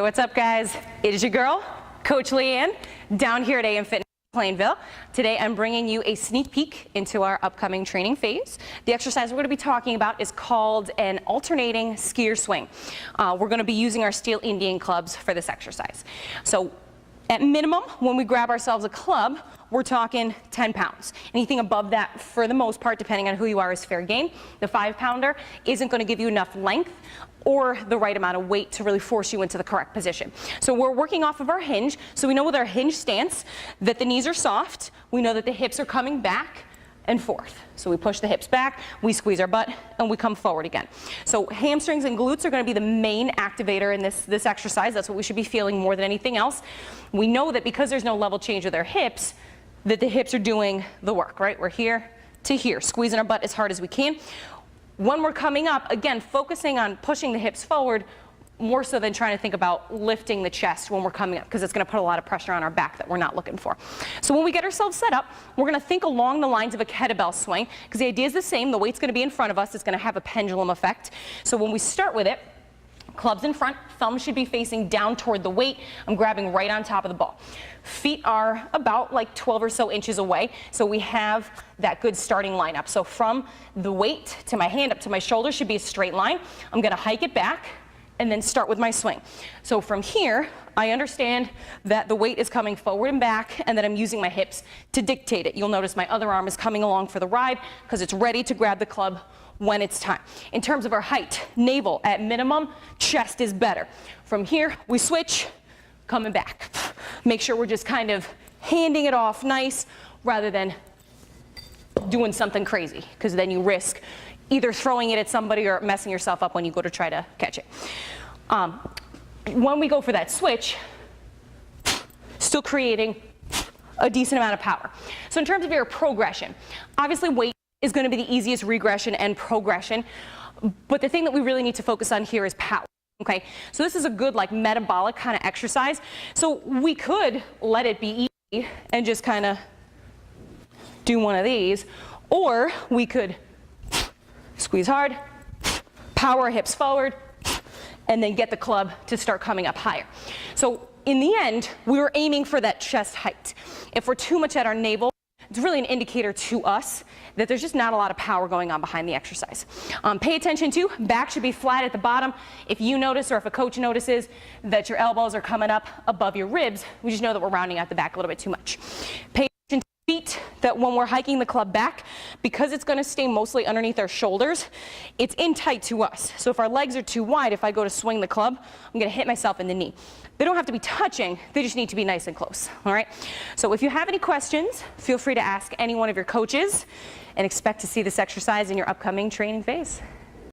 Hey, what's up, guys? It is your girl, Coach LeighAnn, down here at AM Fitness Plainville. Today I'm bringing you a sneak peek into our upcoming training phase. The exercise we're going to be talking about is called an alternating skier swing. We're going to be using our steel Indian clubs for this exercise. So at minimum, when we grab ourselves a club, we're talking 10 pounds. Anything above that, for the most part, depending on who you are, is fair game. The 5-pounder isn't going to give you enough length or the right amount of weight to really force you into the correct position. So we're working off of our hinge. So we know with our hinge stance that the knees are soft. We know that the hips are coming back and forth. So we push the hips back, we squeeze our butt, and we come forward again. So hamstrings and glutes are going to be the main activator in this exercise. That's what we should be feeling more than anything else. We know that because there's no level change with our hips, that the hips are doing the work, right? We're here to here, squeezing our butt as hard as we can. When we're coming up, again, focusing on pushing the hips forward more so than trying to think about lifting the chest when we're coming up, because it's going to put a lot of pressure on our back that we're not looking for. So when we get ourselves set up, we're going to think along the lines of a kettlebell swing, because the idea is the same. The weight's going to be in front of us. It's going to have a pendulum effect. So when we start with it, clubs in front, thumbs should be facing down toward the weight. I'm grabbing right on top of the ball. Feet are about like 12 or so inches away, so we have that good starting lineup. So from the weight to my hand up to my shoulder should be a straight line. I'm going to hike it back and then start with my swing. So from here, I understand that the weight is coming forward and back and that I'm using my hips to dictate it. You'll notice my other arm is coming along for the ride because it's ready to grab the club when it's time. In terms of our height, navel at minimum, chest is better. From here, we switch, coming back. Make sure we're just kind of handing it off nice rather than doing something crazy, because then you risk either throwing it at somebody or messing yourself up when you go to try to catch it. When we go for that switch, still creating a decent amount of power. So in terms of your progression, obviously weight is going to be the easiest regression and progression, but the thing that we really need to focus on here is power. Okay, so this is a good like metabolic kind of exercise. So we could let it be easy and just kind of do one of these, or we could squeeze hard, power hips forward, and then get the club to start coming up higher. So in the end, we were aiming for that chest height. If we're too much at our navel, it's really an indicator to us that there's just not a lot of power going on behind the exercise. Pay attention to, back should be flat at the bottom. If you notice or if a coach notices that your elbows are coming up above your ribs, we just know that we're rounding out the back a little bit too much. Pay attention to feet, that when we're hiking the club back, because it's going to stay mostly underneath our shoulders, it's in tight to us. So if our legs are too wide, if I go to swing the club, I'm going to hit myself in the knee. They don't have to be touching, they just need to be nice and close, all right? So if you have any questions, feel free to ask any one of your coaches and expect to see this exercise in your upcoming training phase.